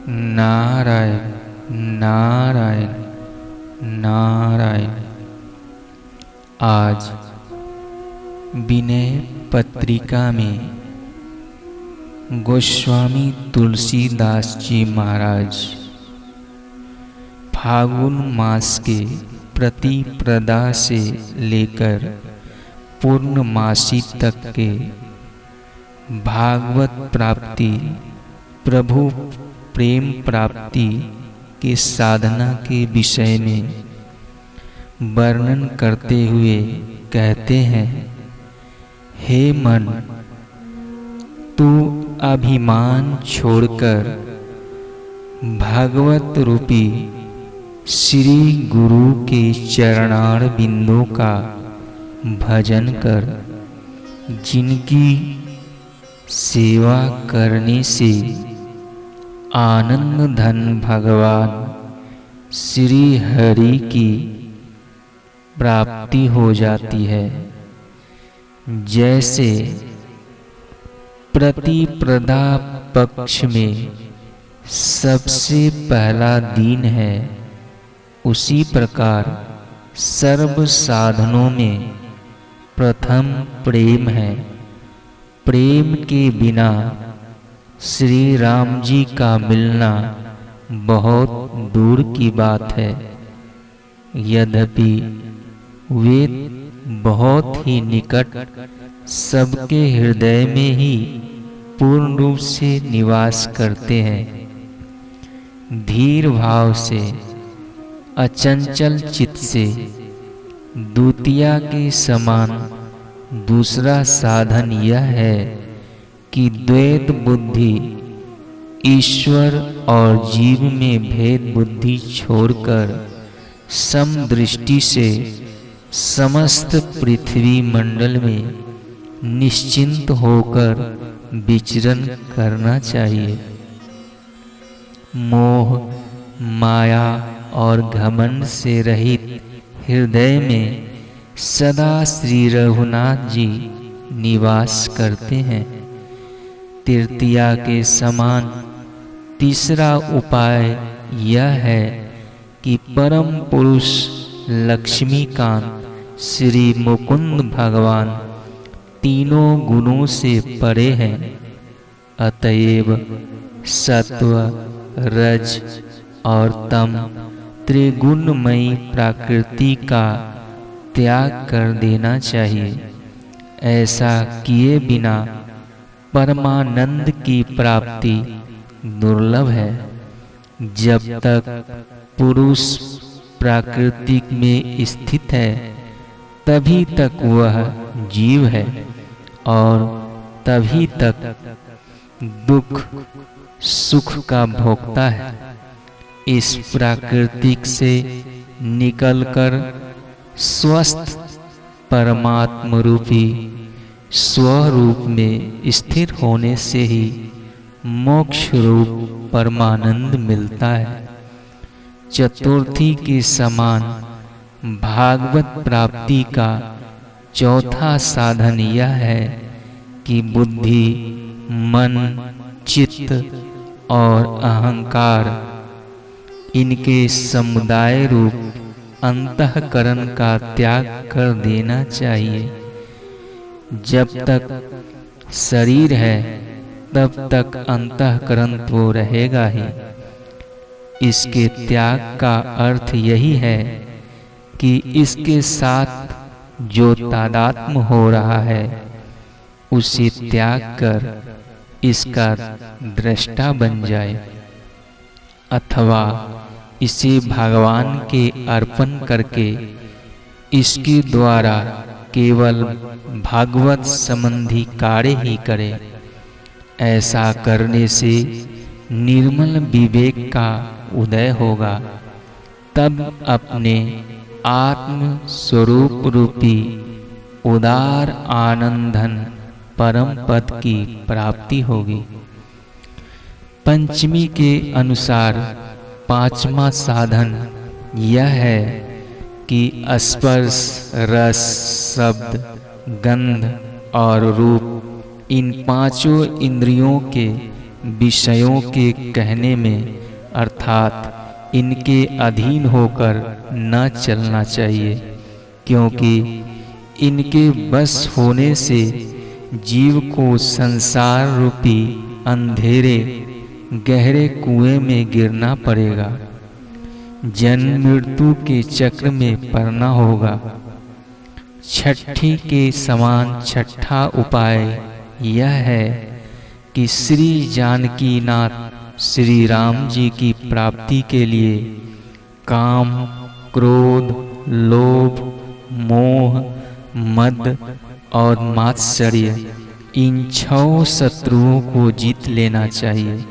नारायण नारायण नारायण। आज विनय पत्रिका में गोस्वामी तुलसीदास जी महाराज फागुन मास के प्रतिप्रदा से लेकर पूर्णमासी तक के भागवत प्राप्ति, प्रभु प्रेम प्राप्ति के साधना के विषय में वर्णन करते हुए कहते हैं, हे मन, तू अभिमान छोड़कर भागवत रूपी श्री गुरु के चरणार बिंदों का भजन कर, जिनकी सेवा करने से आनंद धन भगवान श्री हरि की प्राप्ति हो जाती है। जैसे प्रतिप्रदा पक्ष में सबसे पहला दिन है, उसी प्रकार सर्व साधनों में प्रथम प्रेम है। प्रेम के बिना श्री राम जी का मिलना बहुत दूर की बात है। यद्यपि वे बहुत ही निकट सबके हृदय में ही पूर्ण रूप से निवास करते हैं। धीर भाव से, अचंचल चित्त से द्वितीया के समान दूसरा साधन यह है कि द्वैत बुद्धि, ईश्वर और जीव में भेद बुद्धि छोड़कर समदृष्टि से समस्त पृथ्वी मंडल में निश्चिंत होकर विचरण करना चाहिए। मोह, माया और घमंड से रहित हृदय में सदा श्री रघुनाथ जी निवास करते हैं। तृतीया के समान तीसरा उपाय यह है कि परम पुरुष लक्ष्मीकांत श्री मुकुंद भगवान तीनों गुणों से परे हैं। अतएव सत्व, रज और तम त्रिगुणमयी प्रकृति का त्याग कर देना चाहिए। ऐसा किए बिना परमानंद की प्राप्ति दुर्लभ है। जब तक पुरुष प्राकृतिक में स्थित है, तभी तक वह जीव है और तभी तक दुख सुख का भोक्ता है। इस प्राकृतिक से निकलकर स्वस्थ परमात्म रूपी स्वरूप में स्थिर होने से ही मोक्ष रूप परमानंद मिलता है। चतुर्थी के समान भागवत प्राप्ति का चौथा साधन यह है कि बुद्धि, मन, चित्त और अहंकार, इनके समुदाय रूप अंतःकरण का त्याग कर देना चाहिए। जब तक शरीर है तब तक अंतःकरण तो रहेगा ही। इसके त्याग का अर्थ यही है कि इसके साथ जो तादात्म्य हो रहा है उसे त्याग कर इसका दृष्टा बन जाए, अथवा इसे भगवान के अर्पण करके इसके द्वारा केवल भागवत संबंधी कार्य ही करे। ऐसा करने से निर्मल विवेक का उदय होगा। तब अपने आत्म स्वरूप रूपी उदार आनंदन परम पद की प्राप्ति होगी। पंचमी के अनुसार पांचवा साधन यह है कि स्पर्श, रस, शब्द, गंध और रूप, इन पांचों इंद्रियों के विषयों के कहने में अर्थात इनके अधीन होकर न चलना चाहिए, क्योंकि इनके बस होने से जीव को संसार रूपी अंधेरे गहरे कुएं में गिरना पड़ेगा, जन्म मृत्यु के चक्र में पड़ना होगा। छठी के समान छठा उपाय यह है कि श्री जानकी नाथ श्री राम जी की प्राप्ति के लिए काम, क्रोध, लोभ, मोह, मद और मात्सर्य इन 6 शत्रुओं को जीत लेना चाहिए।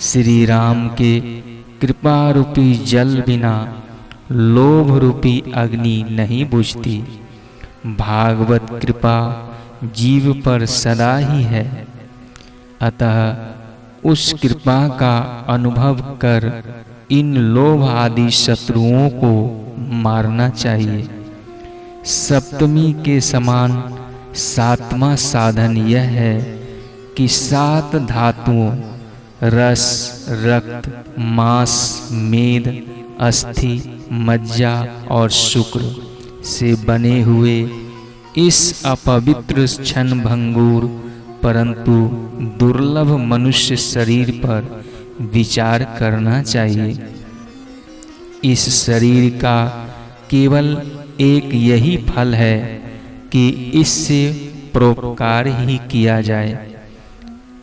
श्री राम के कृपा रूपी जल बिना लोभ रूपी अग्नि नहीं बुझती। भागवत कृपा जीव पर सदा ही है, अतः उस कृपा का अनुभव कर इन लोभ आदि शत्रुओं को मारना चाहिए। सप्तमी के समान 7वां साधन यह है कि 7 धातुओं रस, रक्त, मांस, मेद, अस्थि, मज्जा और शुक्र से बने हुए इस अपवित्र क्षण भंगुर परंतु दुर्लभ मनुष्य शरीर पर विचार करना चाहिए। इस शरीर का केवल एक यही फल है कि इससे परोपकार ही किया जाए।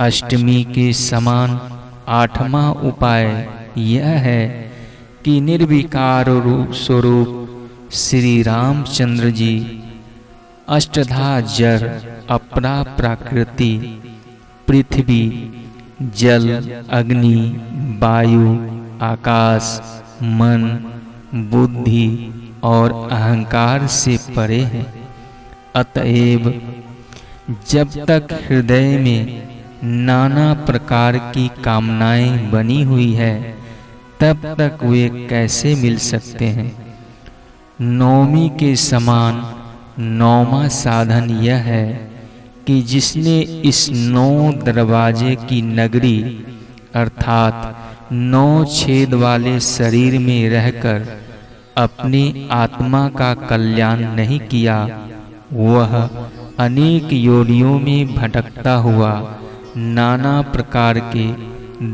अष्टमी के समान 8वां उपाय यह है कि निर्विकार रूप स्वरूप श्री रामचंद्र जी अष्टधा जर, अपरा प्रकृति, पृथ्वी, जल, अग्नि, वायु, आकाश, मन, बुद्धि और अहंकार से परे हैं। अतएव जब तक हृदय में नाना प्रकार की कामनाएं बनी हुई है, तब तक वे कैसे मिल सकते हैं। नौमी के समान 9वां साधन यह है कि जिसने इस 9 दरवाजे की नगरी अर्थात 9 छेद वाले शरीर में रहकर अपनी आत्मा का कल्याण नहीं किया, वह अनेक योनियों में भटकता हुआ नाना प्रकार के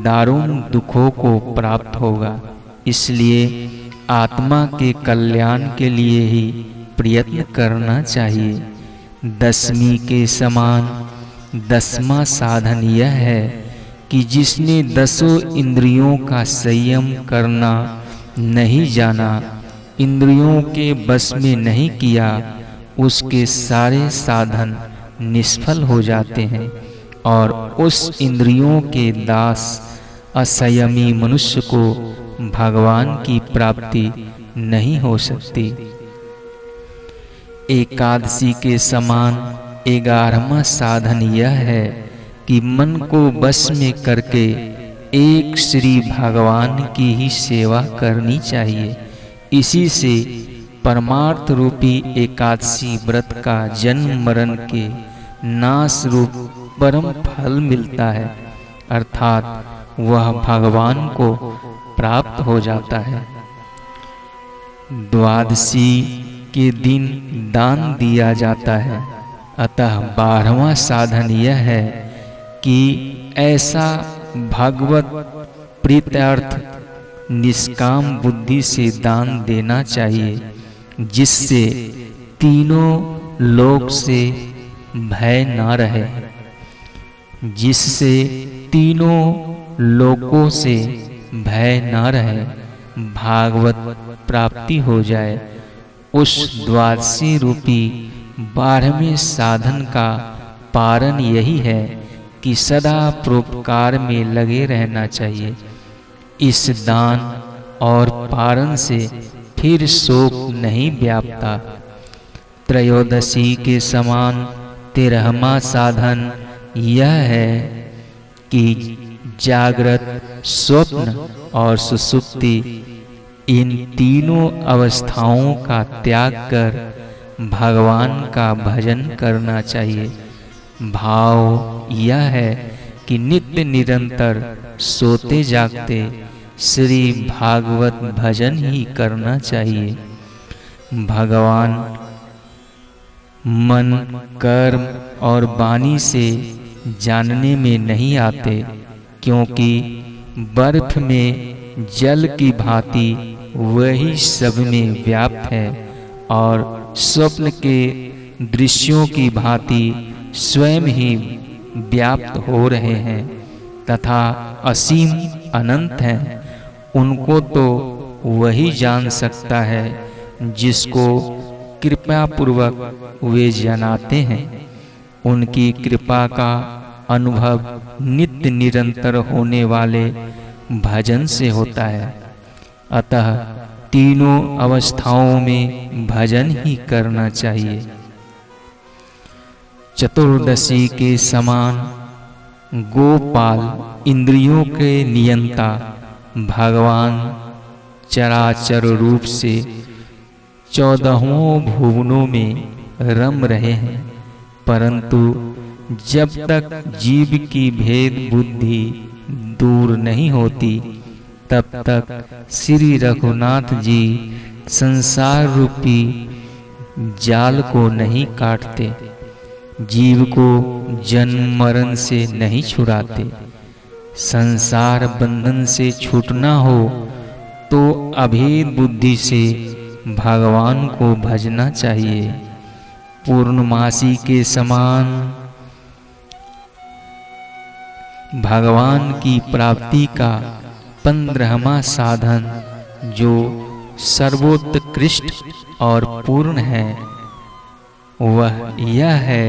दारुण दुखों को प्राप्त होगा। इसलिए आत्मा के कल्याण के लिए ही प्रयत्न करना चाहिए। 10वीं के समान 10वां साधन यह है कि जिसने 10 इंद्रियों का संयम करना नहीं जाना, इंद्रियों के बस में नहीं किया, उसके सारे साधन निष्फल हो जाते हैं और उस इंद्रियों के दास असंयमी मनुष्य को भगवान की प्राप्ति नहीं हो सकती। एकादशी के समान 11वां साधन यह है कि मन को बस में करके एक श्री भगवान की ही सेवा करनी चाहिए। इसी से परमार्थ रूपी एकादशी व्रत का जन्म मरण के नाश रूप परम फल मिलता है, अर्थात वह भगवान को प्राप्त हो जाता है। द्वादशी के दिन दान दिया जाता है, अतः 12वां साधन यह है कि ऐसा भागवत प्रीत्यर्थ निष्काम बुद्धि से दान देना चाहिए जिससे तीनों लोक से भय ना रहे, जिससे तीनों लोकों से भय ना रहे, भागवत प्राप्ति हो जाए। उस द्वादशी रूपी 12वें साधन का पारण यही है कि सदा परोपकार में लगे रहना चाहिए। इस दान और पारण से फिर शोक नहीं व्यापता। त्रयोदशी के समान 13वां साधन यह है कि जागृत, स्वप्न और सुषुप्ति इन तीनों अवस्थाओं का त्याग कर भगवान का भजन करना चाहिए। भाव यह है कि नित्य निरंतर सोते जागते श्री भागवत भजन ही करना चाहिए। भगवान मन, कर्म और वाणी से जानने में नहीं आते, क्योंकि बर्फ में जल की भांति वही सब में व्याप्त है और स्वप्न के दृश्यों की भांति स्वयं ही व्याप्त हो रहे हैं तथा असीम अनंत हैं। उनको तो वही जान सकता है जिसको कृपा पूर्वक वे जनाते हैं। उनकी कृपा का अनुभव नित्य निरंतर होने वाले भजन से होता है। अतः तीनों अवस्थाओं में भजन ही करना चाहिए। चतुर्दशी के समान गोपाल इंद्रियों के नियंता भगवान चराचर रूप से 14 भुवनों में रम रहे हैं, परंतु जब तक जीव की भेद बुद्धि दूर नहीं होती तब तक श्री रघुनाथ जी संसार रूपी जाल को नहीं काटते, जीव को जन्म मरण से नहीं छुड़ाते। संसार बंधन से छूटना हो तो अभेद बुद्धि से भगवान को भजना चाहिए। पूर्णमासी के समान भगवान की प्राप्ति का 15वां साधन जो सर्वोत्कृष्ट और पूर्ण है, वह यह है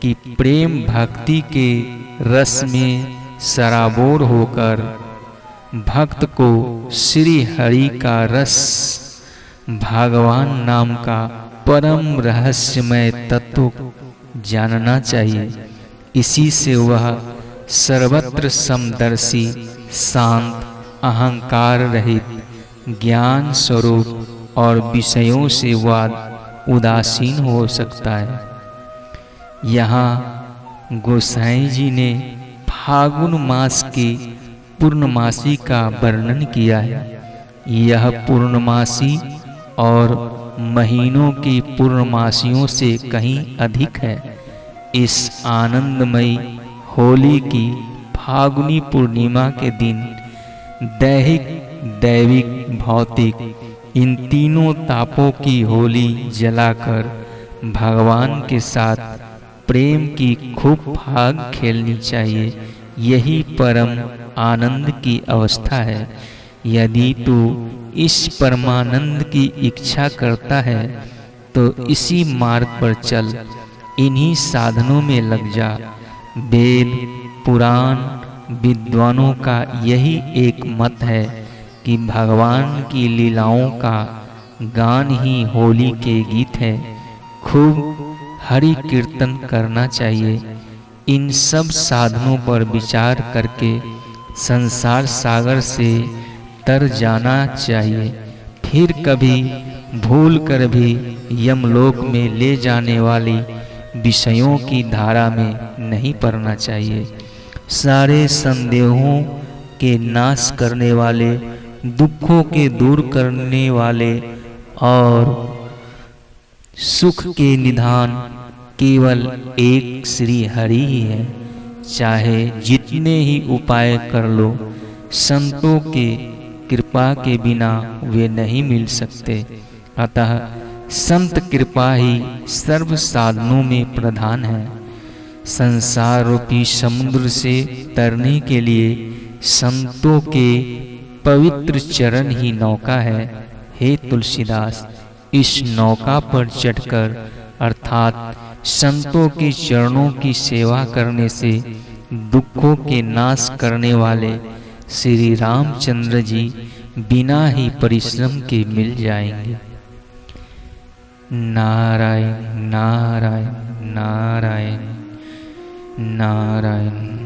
कि प्रेम भक्ति के रस में सराबोर होकर भक्त को श्री हरि का रस, भगवान नाम का परम रहस्यमय तत्व जानना चाहिए। इसी से वह सर्वत्र समदर्शी, शांत, अहंकार रहित, ज्ञान स्वरूप और विषयों से वह उदासीन हो सकता है। यहाँ गोसाई जी ने फागुन मास की पूर्णमासी का वर्णन किया है। यह पूर्णमासी और महीनों की पूर्णमासियों से कहीं अधिक है। इस आनंदमयी होली की फागुनी पूर्णिमा के दिन दैहिक, दैविक, भौतिक इन तीनों तापों की होली जलाकर भगवान के साथ प्रेम की खूब फाग खेलनी चाहिए। यही परम आनंद की अवस्था है। यदि तू इस परमानंद की इच्छा करता है तो इसी मार्ग पर चल, इन्हीं साधनों में लग जा। वेद, पुराण, विद्वानों का यही एक मत है कि भगवान की लीलाओं का गान ही होली के गीत है। खूब हरि कीर्तन करना चाहिए। इन सब साधनों पर विचार करके संसार सागर से तर जाना चाहिए। फिर कभी भूल कर भी यमलोक में ले जाने वाली विषयों की धारा में नहीं पड़ना चाहिए। सारे संदेहों के नाश करने वाले, दुखों के दूर करने वाले और सुख के निधान केवल एक श्री हरि ही है। चाहे जितने ही उपाय कर लो, संतों के कृपा के बिना वे नहीं मिल सकते। अतः संत कृपा ही सर्व साधनों में प्रधान है। संसार रूपी समुद्र से तरने के लिए संतों के पवित्र चरण ही नौका है। हे तुलसीदास, इस नौका पर चढ़कर अर्थात संतों के चरणों की सेवा करने से दुखों के नाश करने वाले श्री रामचंद्र जी बिना ही परिश्रम के मिल जाएंगे। नारायण नारायण नारायण नारायण।